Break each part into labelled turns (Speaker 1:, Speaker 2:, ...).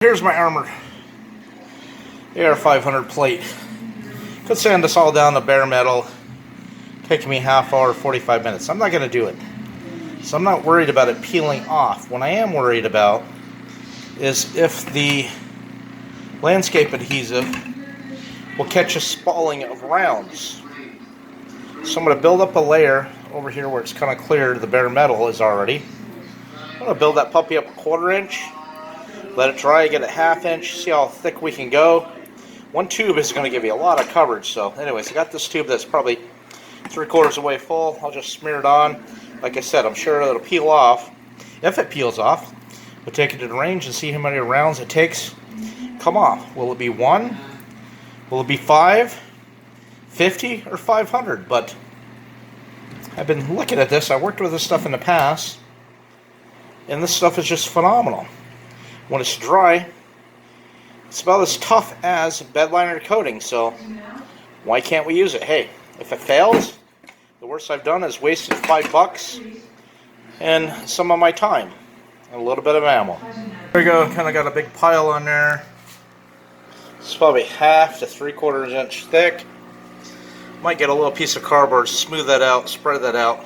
Speaker 1: Here's my armored AR500 plate. Could sand this all down to bare metal, taking me half hour, 45 minutes. I'm not going to do it. So I'm not worried about it peeling off. What I am worried about is if the landscape adhesive will catch a spalling of rounds. So I'm going to build up a layer over here where it's kind of clear the bare metal is already. I'm going to build that puppy up a 1/4 inch. Let it dry, get a 1/2 inch, see how thick we can go. One tube is going to give you a lot of coverage. So anyways, I got this tube that's probably 3/4 of the way full. I'll just smear it on. Like I said, I'm sure it'll peel off. If it peels off, we'll take it to the range and see how many rounds it takes come off. Will it be 1? Will it be 5, 50, or 500? But I've been looking at this. I worked with this stuff in the past, and this stuff is just phenomenal. When it's dry, it's about as tough as bed liner coating, so why can't we use it? Hey, if it fails, the worst I've done is wasted $5 and some of my time and a little bit of ammo. There we go, kind of got a big pile on there. It's probably 1/2 to 3/4 inch thick. Might get a little piece of cardboard, smooth that out, spread that out.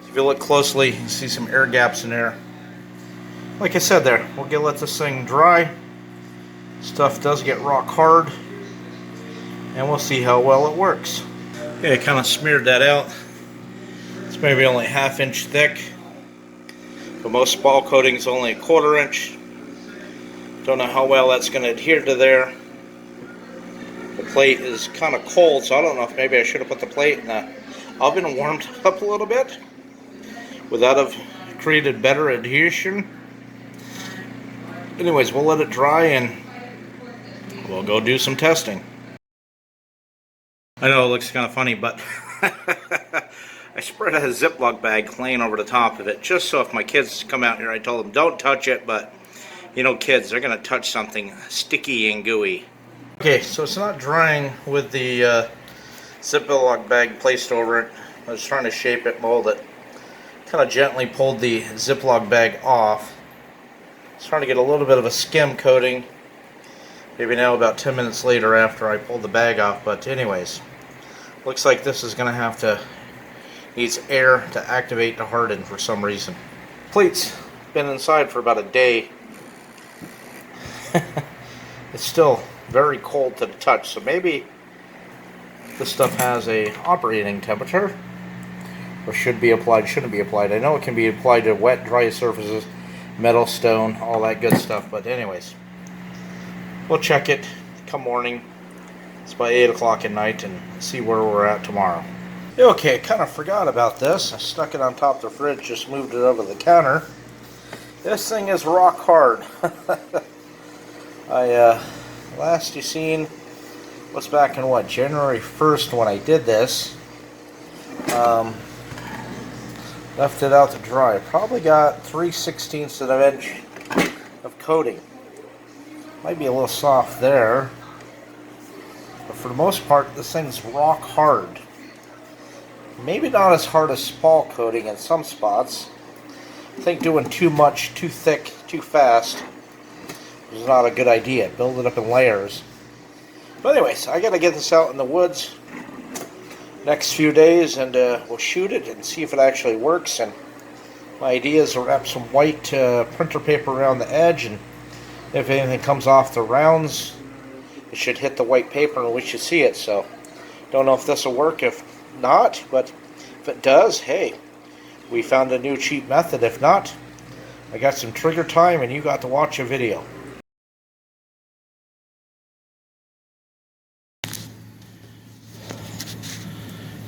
Speaker 1: If you look closely, you see some air gaps in there. Like I said there, we'll let this thing dry. Stuff does get rock hard, and we'll see how well it works. Okay, I kind of smeared that out. It's maybe only 1/2 inch thick, but most spall coating is only a 1/4 inch. Don't know how well that's going to adhere to there. The plate is kind of cold, so I don't know if maybe I should have put the plate in the oven and warmed it up a little bit. Would that have created better adhesion? Anyways, we'll let it dry and we'll go do some testing. I know it looks kind of funny, but I spread a Ziploc bag laying over the top of it, just so if my kids come out here, I told them don't touch it, but you know kids, they're going to touch something sticky and gooey. Okay, so it's not drying with the Ziploc bag placed over it. I was trying to shape it, mold it. Kind of gently pulled the Ziploc bag off. It's trying to get a little bit of a skim coating. Maybe now about 10 minutes later after I pulled the bag off. But anyways, looks like this is going to have to, needs air to activate to harden for some reason. Plate's been inside for about a day. It's still very cold to the touch, so maybe this stuff has a operating temperature, or should be applied, shouldn't be applied. I know it can be applied to wet, dry surfaces, metal, stone, all that good stuff, but anyways, we'll check it come morning. It's by 8 o'clock at night and see where we're at tomorrow. Okay, I kind of forgot about this. I stuck it on top of the fridge, just moved it over the counter. This thing is rock hard. Last you seen was back in what, January 1st when I did this. Left it out to dry. Probably got 3/16 of an inch of coating. Might be a little soft there, but for the most part, this thing's rock hard. Maybe not as hard as spall coating in some spots. I think doing too much, too thick, too fast is not a good idea. Build it up in layers. But anyways, I gotta get this out in the woods next few days, and we'll shoot it and see if it actually works. And my idea is to wrap some white printer paper around the edge, and if anything comes off the rounds, it should hit the white paper and we should see it. So don't know if this will work. If not, but if it does, hey, we found a new cheap method. If not, I got some trigger time and you got to watch a video.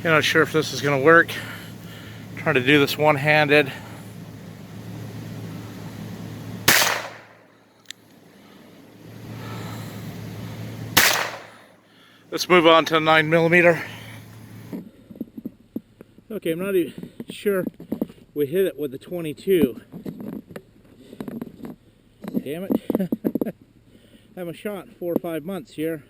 Speaker 1: I'm not sure if this is going to work. I'm trying to do this one-handed. Let's move on to 9mm. Okay, I'm not even sure we hit it with the 22. Damn it. I haven't shot in 4 or 5 months here.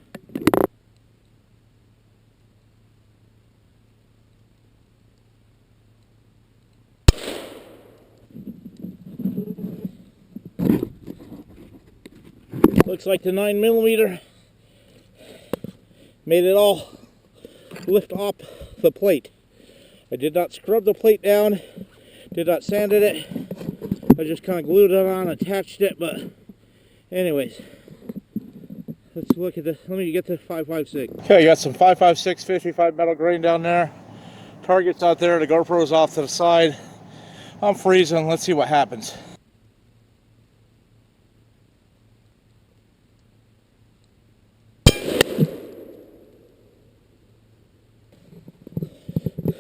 Speaker 1: Looks like the 9mm made it all lift off the plate. I did not scrub the plate down, did not sand it. I just kind of glued it on, attached it, but anyways, let's look at this. Let me get the 5.56. Okay, you got some 5.56 55 metal grain down there. Target's out there, the GoPro's off to the side. I'm freezing, let's see what happens.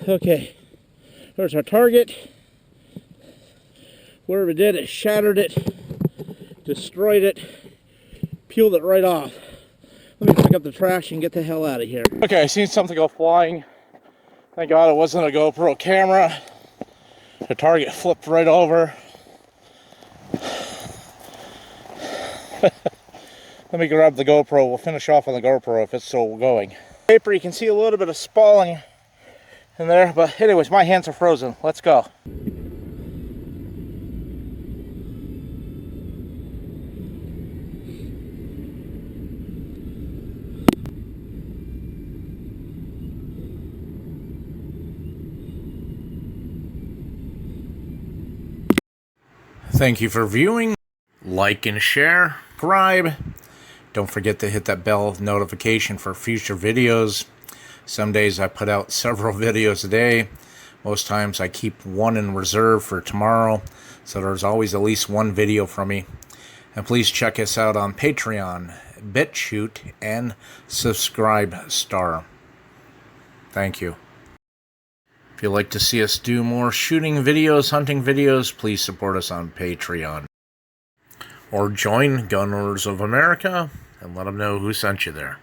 Speaker 1: Okay, there's our target. Wherever it did, it shattered it, destroyed it, peeled it right off. Let me pick up the trash and get the hell out of here. Okay, I seen something go flying. Thank God it wasn't a GoPro camera. The target flipped right over. Let me grab the GoPro. We'll finish off on the GoPro if it's still going. Paper, you can see a little bit of spalling in there, but anyways, my hands are frozen. Let's go. Thank you for viewing. Like and share, subscribe. Don't forget to hit that bell notification for future videos. Some days I put out several videos a day. Most times I keep one in reserve for tomorrow. So there's always at least one video from me. And please check us out on Patreon, BitChute, and Subscribe Thank you. If you'd like to see us do more shooting videos, hunting videos, please support us on Patreon. Or join Gunners of America and let them know who sent you there.